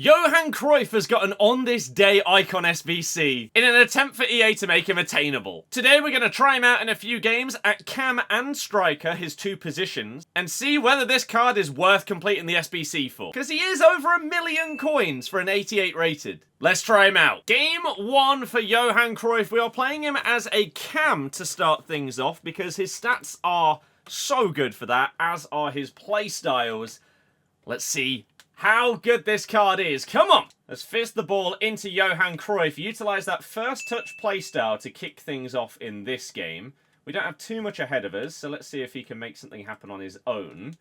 Johan Cruyff has got an on this day icon SBC in an attempt for EA to make him attainable. Today we're going to try him out in a few games at cam and striker, his two positions, and see whether this card is worth completing the SBC for. Because he is over 1 million coins for an 88 rated. Let's try him out. Game 1 for Johan Cruyff. We are playing him as a cam to start things off because his stats are so good for that, as are his playstyles. Let's see how good this card is. Come on! Let's fizz the ball into Johan Cruyff. Utilise that first touch playstyle to kick things off in this game. We don't have too much ahead of us, so let's see if he can make something happen on his own.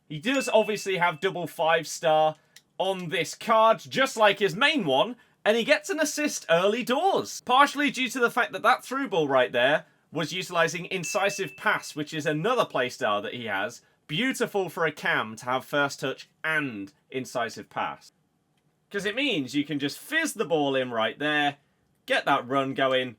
He does obviously have double 5-star on this card, just like his main one, and he gets an assist early doors. Partially due to the fact that that through ball right there was utilising incisive pass, which is another playstyle that he has. Beautiful for a cam to have first touch and incisive pass. Because it means you can just fizz the ball in right there, get that run going,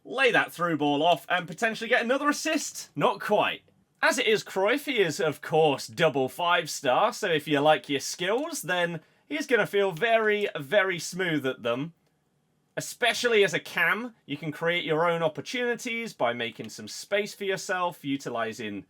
lay that through ball off, and potentially get another assist. Not quite. As it is Cruyff, he is, of course, double 5-star, so if you like your skills, then he's going to feel very, very smooth at them. Especially as a cam, you can create your own opportunities by making some space for yourself, utilising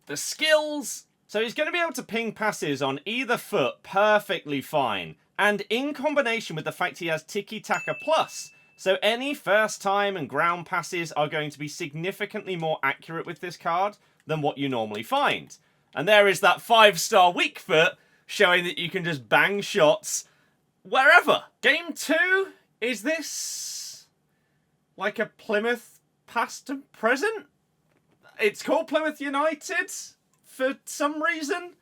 the skills. So he's going to be able to ping passes on either foot perfectly fine. And in combination with the fact he has tiki-taka plus, so any first time and ground passes are going to be significantly more accurate with this card than what you normally find. And there is that 5-star weak foot showing that you can just bang shots wherever. Game 2, is this like a Plymouth past and present? It's called Plymouth United for some reason.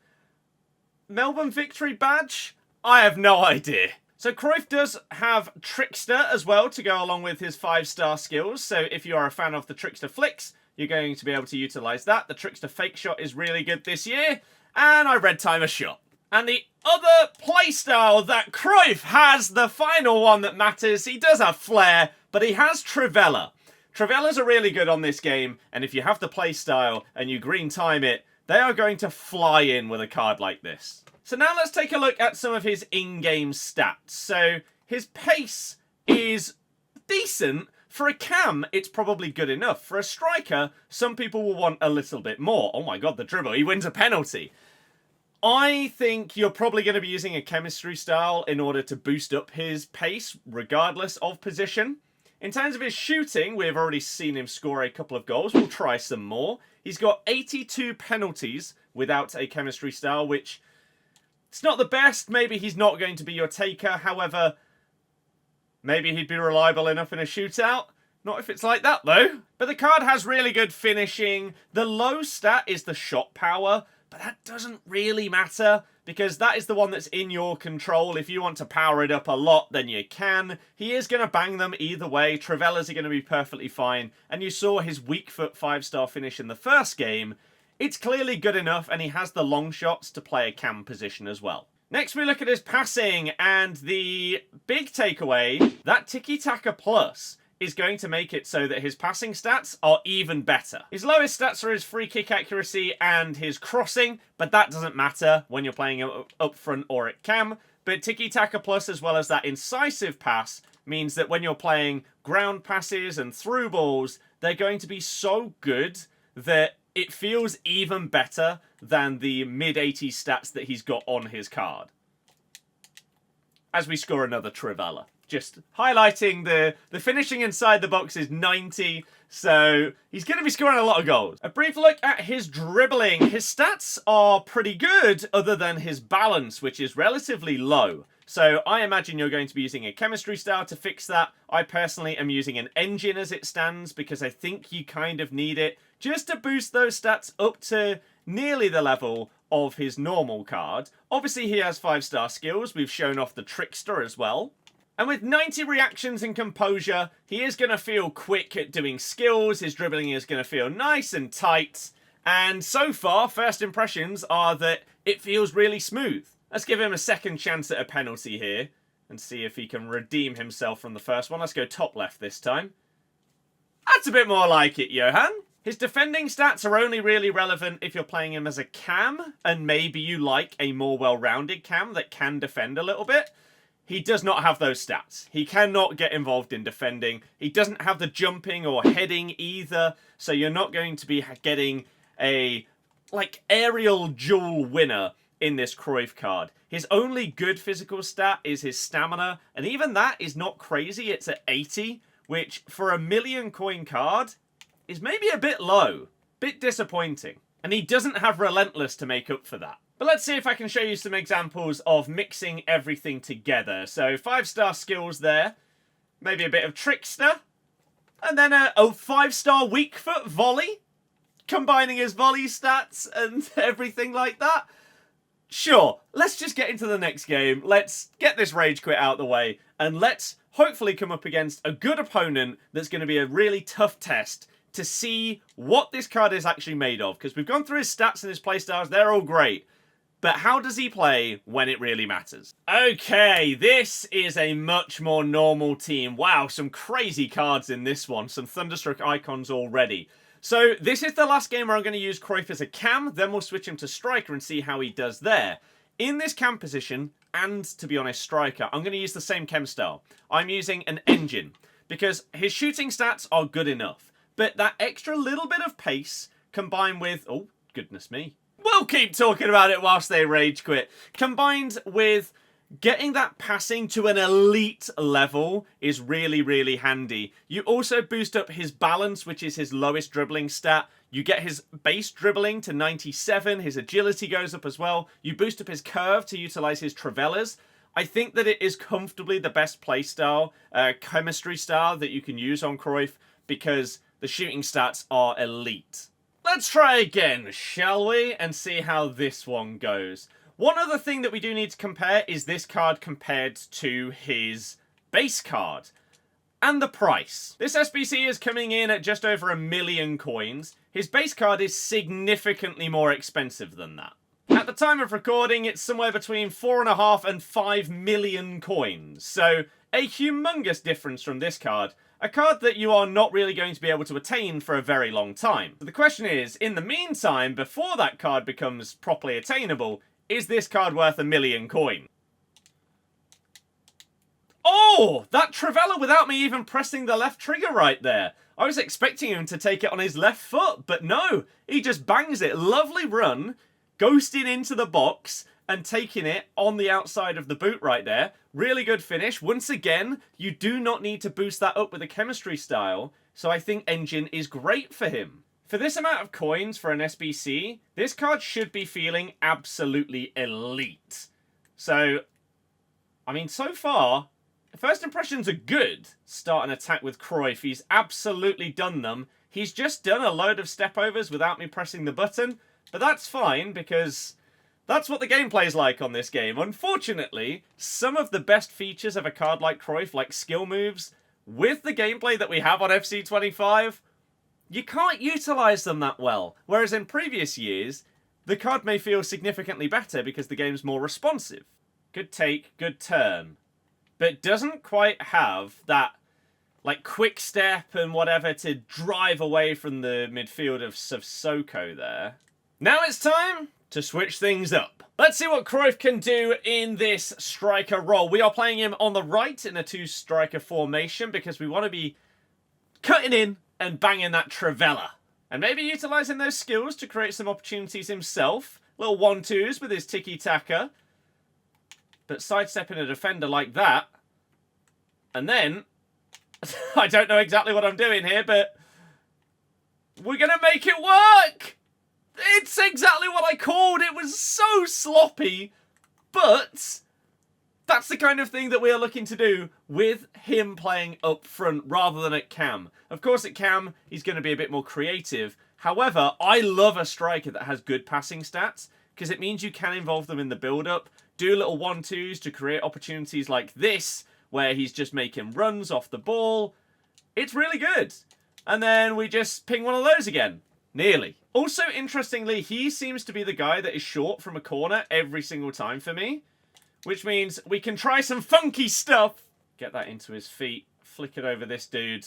Melbourne Victory badge? I have no idea. So Cruyff does have Trickster as well to go along with his 5-star skills. So if you are a fan of the Trickster flicks, you're going to be able to utilise that. The Trickster fake shot is really good this year. And I red time a shot. And the other playstyle that Cruyff has, the final one that matters, he does have flair, but he has Trivela. Trivelas are really good on this game, and if you have the playstyle and you green time it, they are going to fly in with a card like this. So now let's take a look at some of his in-game stats. So his pace is decent. For a cam, it's probably good enough. For a striker, some people will want a little bit more. Oh my god, the dribble. He wins a penalty. I think you're probably going to be using a chemistry style in order to boost up his pace, regardless of position. In terms of his shooting, we've already seen him score a couple of goals. We'll try some more. He's got 82 penalties without a chemistry style, which it's not the best. Maybe he's not going to be your taker. However, maybe he'd be reliable enough in a shootout. Not if it's like that, though. But the card has really good finishing. The low stat is the shot power, but that doesn't really matter because that is the one that's in your control. If you want to power it up a lot, then you can. He is going to bang them either way. Trivelas are going to be perfectly fine. And you saw his weak foot 5-star finish in the first game. It's clearly good enough, and he has the long shots to play a cam position as well. Next, we look at his passing, and the big takeaway, that tiki-taka plus is going to make it so that his passing stats are even better. His lowest stats are his free kick accuracy and his crossing, but that doesn't matter when you're playing up front or at cam. But tiki-taka plus, as well as that incisive pass, means that when you're playing ground passes and through balls, they're going to be so good that it feels even better than the mid-80s stats that he's got on his card. As we score another Trivela. Just highlighting the finishing inside the box is 90, so he's going to be scoring a lot of goals. A brief look at his dribbling. His stats are pretty good, other than his balance, which is relatively low. So I imagine you're going to be using a chemistry style to fix that. I personally am using an engine as it stands, because I think you kind of need it just to boost those stats up to nearly the level of his normal card. Obviously, he has 5-star skills. We've shown off the Trickster as well. And with 90 reactions and composure, he is going to feel quick at doing skills. His dribbling is going to feel nice and tight. And so far, first impressions are that it feels really smooth. Let's give him a second chance at a penalty here and see if he can redeem himself from the first one. Let's go top left this time. That's a bit more like it, Johan. His defending stats are only really relevant if you're playing him as a cam, and maybe you like a more well-rounded cam that can defend a little bit. he does not have those stats. He cannot get involved in defending. He doesn't have the jumping or heading either. So you're not going to be getting a, like, aerial duel winner in this Cruyff card. His only good physical stat is his stamina. And even that is not crazy. It's at 80, which for a million coin card is maybe a bit low. Bit disappointing. And he doesn't have Relentless to make up for that. But let's see if I can show you some examples of mixing everything together. So 5-star skills there. Maybe a bit of Trickster. And then a 5-star weak foot volley. Combining his volley stats and everything like that. Sure, let's just get into the next game. Let's get this rage quit out of the way. And let's hopefully come up against a good opponent that's going to be a really tough test to see what this card is actually made of. Because we've gone through his stats and his playstyles. They're all great. But how does he play when it really matters? Okay, this is a much more normal team. Wow, some crazy cards in this one. Some Thunderstruck icons already. So this is the last game where I'm going to use Cruyff as a cam. Then we'll switch him to striker and see how he does there. In this cam position, and to be honest, striker, I'm going to use the same chem style. I'm using an engine. Because his shooting stats are good enough. But that extra little bit of pace combined with... oh, goodness me. We'll keep talking about it whilst they rage quit. Combined with getting that passing to an elite level is really, really handy. You also boost up his balance, which is his lowest dribbling stat. You get his base dribbling to 97. His agility goes up as well. You boost up his curve to utilize his Travellas. I think that it is comfortably the best play style, chemistry style that you can use on Cruyff because the shooting stats are elite. Let's try again, shall we? And see how this one goes. One other thing that we do need to compare is this card compared to his base card. And the price. This SBC is coming in at just over 1 million coins. His base card is significantly more expensive than that. At the time of recording, it's somewhere between 4.5 and 5 million coins. So, a humongous difference from this card. A card that you are not really going to be able to attain for a very long time. So the question is, in the meantime, before that card becomes properly attainable, is this card worth 1 million coin? Oh! That Travella without me even pressing the left trigger right there. I was expecting him to take it on his left foot, but no. He just bangs it. Lovely run, ghosting into the box, and taking it on the outside of the boot right there. Really good finish. Once again, you do not need to boost that up with a chemistry style, so I think Engine is great for him. For this amount of coins for an SBC, this card should be feeling absolutely elite. So, I mean, so far, first impressions are good. Start an attack with Cruyff. He's absolutely done them. He's just done a load of stepovers without me pressing the button, but that's fine because that's what the gameplay is like on this game. Unfortunately, some of the best features of a card like Cruyff, like skill moves, with the gameplay that we have on FC25, you can't utilize them that well. Whereas in previous years, the card may feel significantly better because the game's more responsive. Good take, good turn. But doesn't quite have that, like, quick step and whatever to drive away from the midfield of Sissoko there. Now it's time to switch things up. Let's see what Cruyff can do in this striker role. We are playing him on the right in a 2-striker formation because we want to be cutting in and banging that Travella. And maybe utilising those skills to create some opportunities himself. Little 1-2s with his tiki-taka. But sidestepping a defender like that. And then, I don't know exactly what I'm doing here, but we're going to make it work! It's exactly what I called. It was so sloppy, but that's the kind of thing that we are looking to do with him playing up front rather than at cam. Of course, at cam, he's going to be a bit more creative. However, I love a striker that has good passing stats because it means you can involve them in the build-up, do little 1-2s to create opportunities like this, where he's just making runs off the ball. It's really good. And then we just ping one of those again. Nearly. Also, interestingly, he seems to be the guy that is short from a corner every single time for me. Which means we can try some funky stuff. Get that into his feet. Flick it over this dude.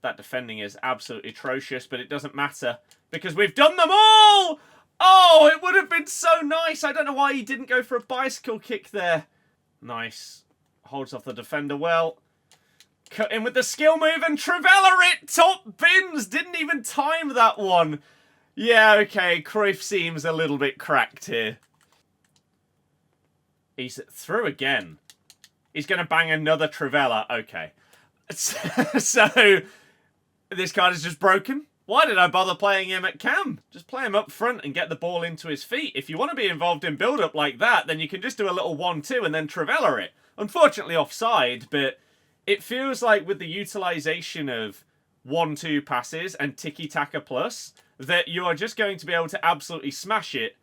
That defending is absolutely atrocious, but it doesn't matter. Because we've done them all! Oh, it would have been so nice. I don't know why he didn't go for a bicycle kick there. Nice. Holds off the defender well. Cut in with the skill move and Trivela it! Top bins! Didn't even time that one. Yeah, okay. Cruyff seems a little bit cracked here. He's through again. He's going to bang another Trivela. Okay. So, this card is just broken. Why did I bother playing him at cam? Just play him up front and get the ball into his feet. If you want to be involved in build-up like that, then you can just do a little 1-2 and then Trivela it. Unfortunately offside, but it feels like with the utilisation of 1-2 passes and tiki-taka plus, that you are just going to be able to absolutely smash it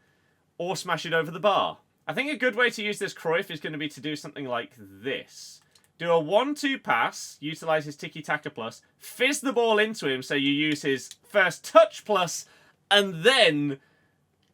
or smash it over the bar. I think a good way to use this Cruyff is going to be to do something like this. Do a 1-2 pass, utilise his tiki-taka plus, fizz the ball into him so you use his first touch plus, and then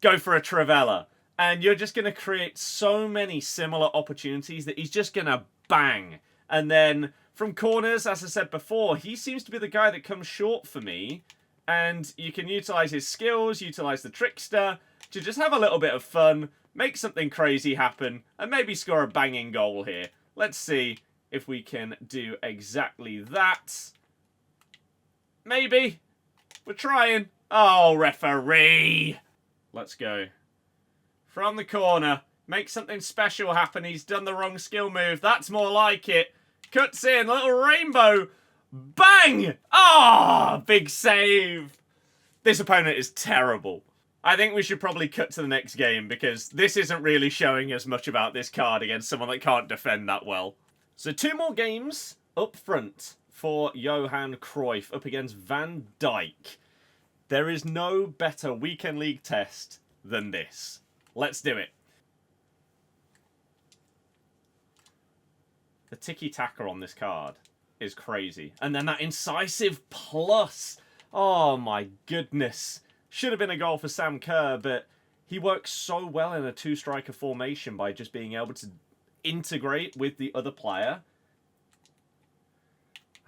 go for a Trivela. And you're just going to create so many similar opportunities that he's just going to bang. And then from corners, as I said before, he seems to be the guy that comes short for me. And you can utilise his skills, utilise the trickster, to just have a little bit of fun, make something crazy happen, and maybe score a banging goal here. Let's see if we can do exactly that. Maybe. We're trying. Oh, referee. Let's go. From the corner. Make something special happen. He's done the wrong skill move. That's more like it. Cuts in. Little rainbow. Bang! Ah, big save. This opponent is terrible. I think we should probably cut to the next game because this isn't really showing us much about this card against someone that can't defend that well. So 2 more games up front for Johan Cruyff up against Van Dijk. There is no better weekend league test than this. Let's do it. The tiki-taka on this card is crazy. And then that incisive plus. Oh my goodness. Should have been a goal for Sam Kerr, but he works so well in a 2-striker formation by just being able to integrate with the other player.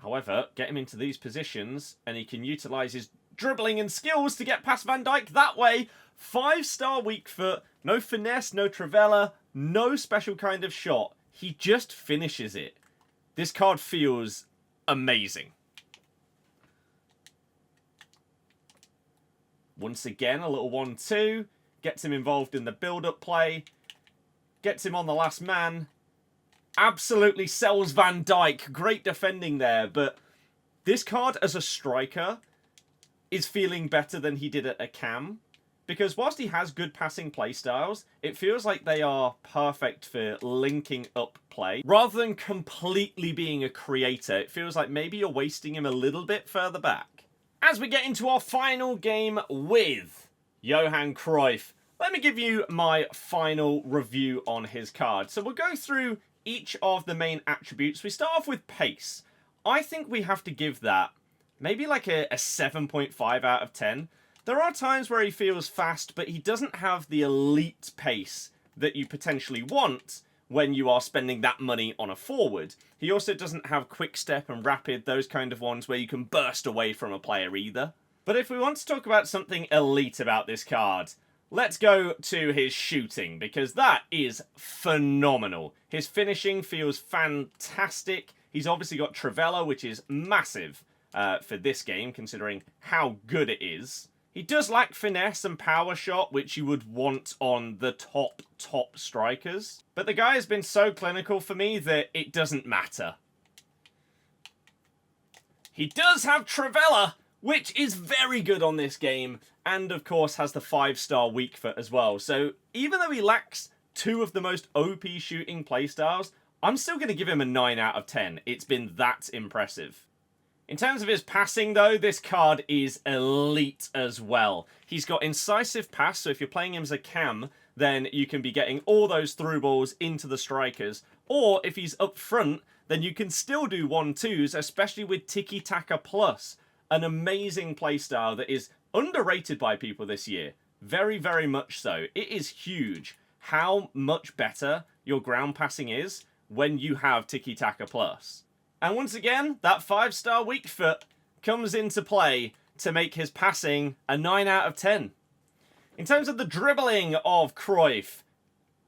However, get him into these positions and he can utilise his dribbling and skills to get past Van Dijk that way. 5-star weak foot, no finesse, no Trivela, no special kind of shot. He just finishes it. This card feels amazing. Once again, a little 1-2. Gets him involved in the build-up play. Gets him on the last man. Absolutely sells Van Dijk. Great defending there. But this card as a striker is feeling better than he did at a cam. Because whilst he has good passing play styles, it feels like they are perfect for linking up play. Rather than completely being a creator, it feels like maybe you're wasting him a little bit further back. As we get into our final game with Johan Cruyff, let me give you my final review on his card. So we'll go through each of the main attributes. We start off with pace. I think we have to give that maybe like a 7.5 out of 10. There are times where he feels fast, but he doesn't have the elite pace that you potentially want when you are spending that money on a forward. He also doesn't have quick step and rapid, those kind of ones where you can burst away from a player either. But if we want to talk about something elite about this card, let's go to his shooting, because that is phenomenal. His finishing feels fantastic. He's obviously got Trivela, which is massive for this game, considering how good it is. He does lack finesse and power shot, which you would want on the top strikers. But the guy has been so clinical for me that it doesn't matter. He does have Trivela, which is very good on this game, and of course has the 5-star weak foot as well. So even though he lacks 2 of the most OP shooting playstyles, I'm still going to give him a 9 out of 10. It's been that impressive. In terms of his passing, though, this card is elite as well. He's got incisive pass, so if you're playing him as a cam, then you can be getting all those through balls into the strikers. Or if he's up front, then you can still do 1-2s, especially with tiki-taka plus. An amazing playstyle that is underrated by people this year. Very, very much so. It is huge how much better your ground passing is when you have tiki-taka plus. And once again, that 5-star weak foot comes into play to make his passing a 9 out of 10. In terms of the dribbling of Cruyff,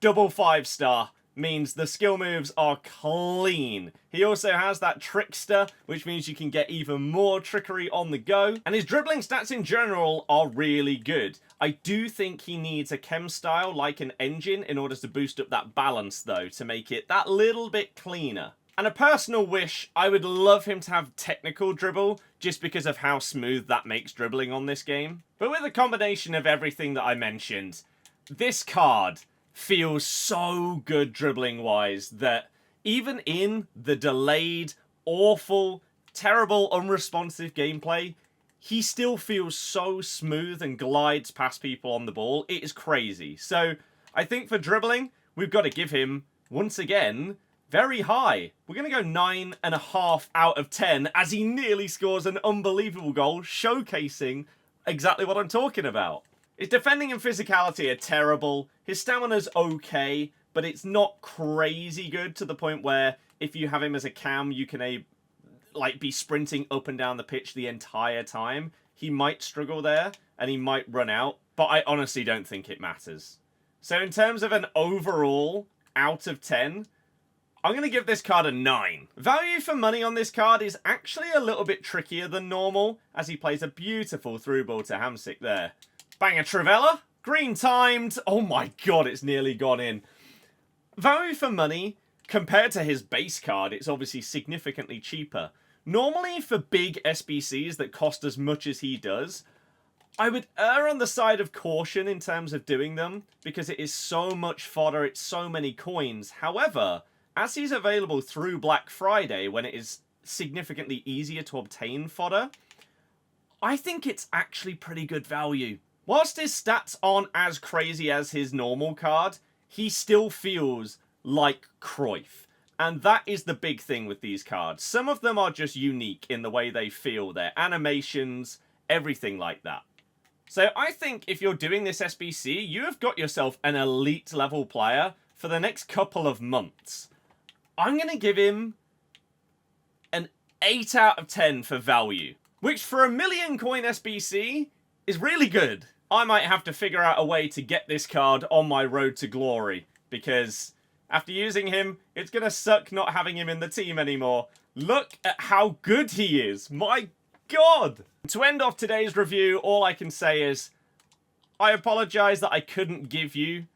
double 5-star. means the skill moves are clean. He also has that trickster, which means you can get even more trickery on the go. And his dribbling stats in general are really good. I do think he needs a chem style like an engine in order to boost up that balance though, to make it that little bit cleaner. And a personal wish, I would love him to have technical dribble, just because of how smooth that makes dribbling on this game. But with a combination of everything that I mentioned, this card feels so good dribbling-wise that even in the delayed, awful, terrible, unresponsive gameplay, he still feels so smooth and glides past people on the ball. It is crazy. So I think for dribbling, we've got to give him, once again, very high. We're going to go 9.5 out of 10 as he nearly scores an unbelievable goal, showcasing exactly what I'm talking about. His defending and physicality are terrible. His stamina's okay, but it's not crazy good to the point where if you have him as a cam, you can be sprinting up and down the pitch the entire time. He might struggle there and he might run out, but I honestly don't think it matters. So in terms of an overall out of 10, I'm going to give this card a 9. Value for money on this card is actually a little bit trickier than normal, as he plays a beautiful through ball to Hamsik there. Banger Trivella. Green timed. Oh my god, it's nearly gone in. Value for money, compared to his base card, it's obviously significantly cheaper. Normally, for big SBCs that cost as much as he does, I would err on the side of caution in terms of doing them, because it is so much fodder, it's so many coins. However, as he's available through Black Friday, when it is significantly easier to obtain fodder, I think it's actually pretty good value. Whilst his stats aren't as crazy as his normal card, he still feels like Cruyff. And that is the big thing with these cards. Some of them are just unique in the way they feel, their animations, everything like that. So I think if you're doing this SBC, you have got yourself an elite level player for the next couple of months. I'm going to give him an 8 out of 10 for value, which for a million coin SBC is really good. I might have to figure out a way to get this card on my road to glory, because after using him, it's going to suck not having him in the team anymore. Look at how good he is. My god. To end off today's review, all I can say is I apologize that I couldn't give you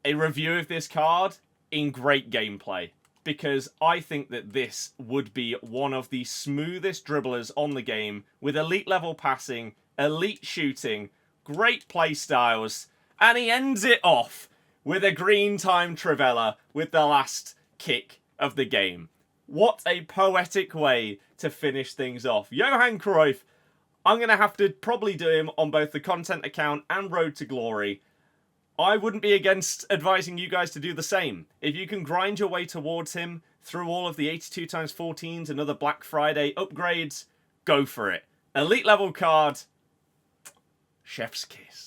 a review of this card in great gameplay, because I think that this would be one of the smoothest dribblers on the game, with elite level passing, elite shooting, great play styles, and he ends it off with a green time Trivella with the last kick of the game. What a poetic way to finish things off. Johan Cruyff, I'm going to have to probably do him on both the content account and Road to Glory. I wouldn't be against advising you guys to do the same. If you can grind your way towards him through all of the 82x14s and other Black Friday upgrades, go for it. Elite level card, chef's kiss.